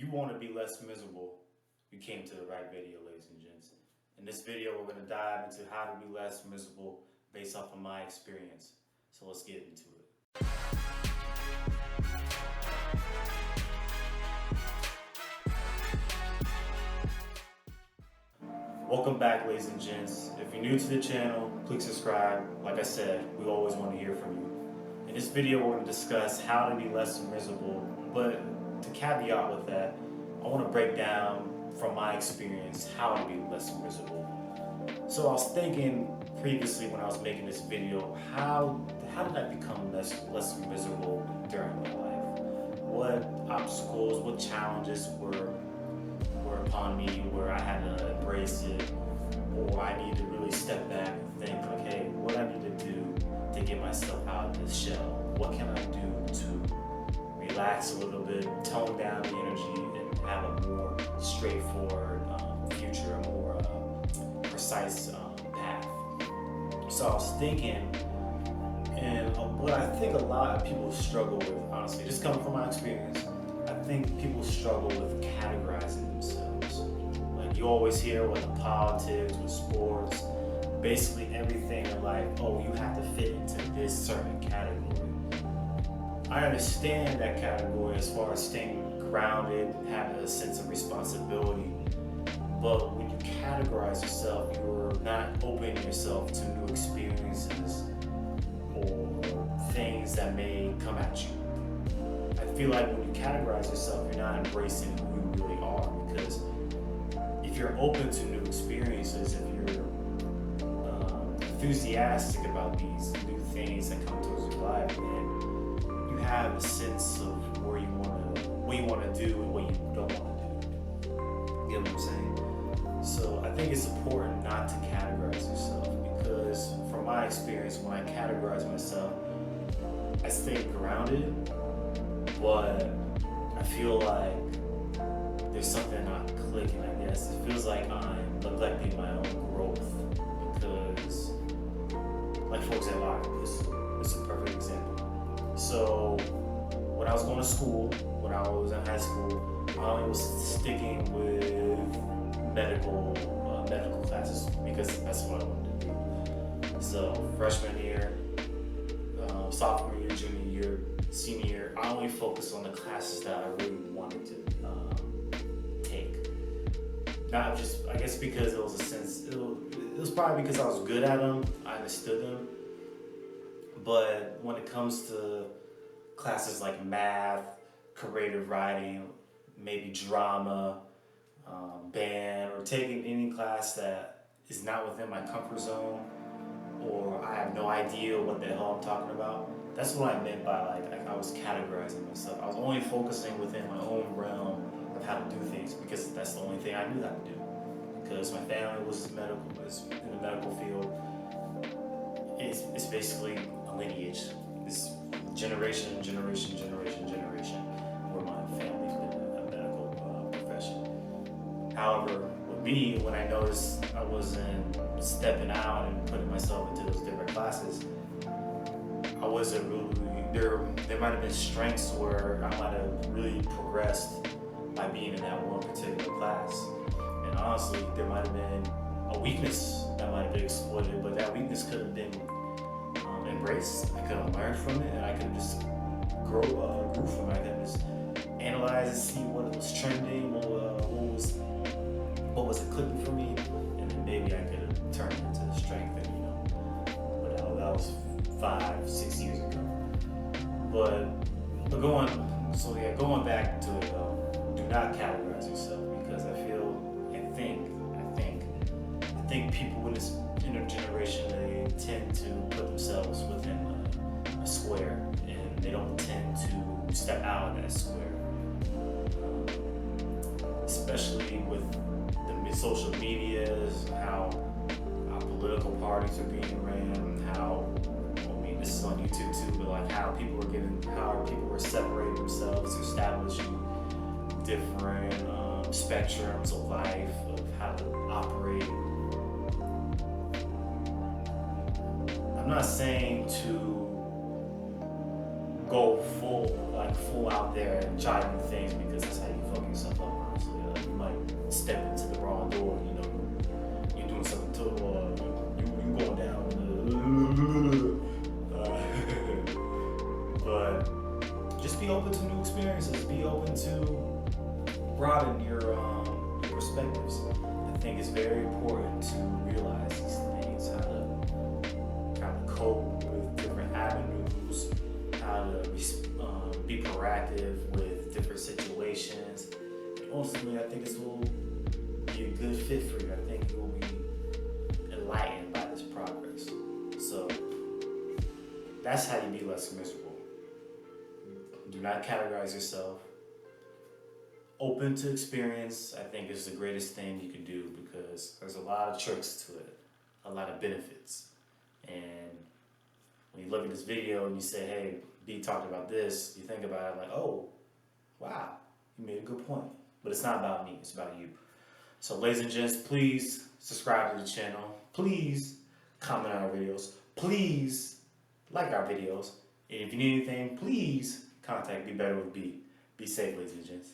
you want to be less miserable, you came to the right video, ladies and gents. In this video, we're going to dive into how to be less miserable based off of my experience. So let's get into it. Welcome back, ladies and gents. If you're new to the channel, click subscribe. Like I said, we always want to hear from you. In this video, we're going to discuss how to be less miserable, but to caveat with that, I want to break down from my experience how to be less miserable. So I was thinking previously when I was making this video, how did I become less miserable during my life? What obstacles, what challenges were upon me where I had to embrace it, or I need to really step back and think, like, hey, what I need to do to get myself out of this shell? What can I do to relax a little bit, tone down the energy, and have a more straightforward future, a more precise path? So I was thinking, and what I think a lot of people struggle with, honestly, just coming from my experience, I think people struggle with categorizing themselves. Like, you always hear with the politics, with sports, basically everything in life, oh, you have to fit into this certain category. I understand that category as far as staying grounded, having a sense of responsibility, but when you categorize yourself, you're not opening yourself to new experiences or things that may come at you. I feel like when you categorize yourself, you're not embracing who you really are, because if you're open to new experiences, if you're enthusiastic about these new things that come towards your life, then you have a sense of what you want to do and what you don't want to do. You get what I'm saying? So I think it's important not to categorize yourself, because from my experience, when I categorize myself, I stay grounded, but I feel like there's something not clicking, I guess. It feels like I'm neglecting my own growth, because, like, for example, this is a perfect example. So when I was going to school, when I was in high school, I only was sticking with medical classes because that's what I wanted to do. So freshman year, sophomore year, junior year, senior year, I only focused on the classes that I really wanted to take. Not just, I guess, because it was a sense, it was probably because I was good at them, I understood them. But when it comes to classes like math, creative writing, maybe drama, band, or taking any class that is not within my comfort zone, or I have no idea what the hell I'm talking about, that's what I meant by like I was categorizing myself. I was only focusing within my own realm of how to do things, because that's the only thing I knew how to do. Because my family was in the medical field. It's basically a lineage. It's generation, where my family's been in a medical profession. However, with me, when I noticed I wasn't stepping out and putting myself into those different classes, I wasn't really, there might have been strengths where I might have really progressed by being in that one particular class. And honestly, there might have been a weakness that might have been exploited, but that weakness could have been embraced. I could have learned from it, and I could have just grew from it. I could have just analyze and see what was trending, what was clicking for me, and then maybe I could have turned it into strength. And but that was 5-6 years ago. But going back to it though, do not categorize yourself, because I think people in this generation, they tend to put themselves within a square, and they don't tend to step out of that square. Especially with the social medias, how political parties are being ran, this is on YouTube too, but like how people were separating themselves to establishing different spectrums of life, of how to operate. I'm not saying to go full out there and try new things, because that's how you fuck yourself broaden your perspectives. I think it's very important to realize these things, how to kind of cope with different avenues, how to be proactive with different situations. And ultimately, I think this will be a good fit for you. I think you will be enlightened by this progress. So that's how you be less miserable. Do not categorize yourself. Open to experience, I think, is the greatest thing you can do, because there's a lot of tricks to it, a lot of benefits. And when you look at this video and you say, hey, B talked about this, you think about it like, oh, wow, you made a good point. But it's not about me, it's about you. So ladies and gents, please subscribe to the channel. Please comment on our videos. Please like our videos. And if you need anything, please contact Be Better with B. Be safe, ladies and gents.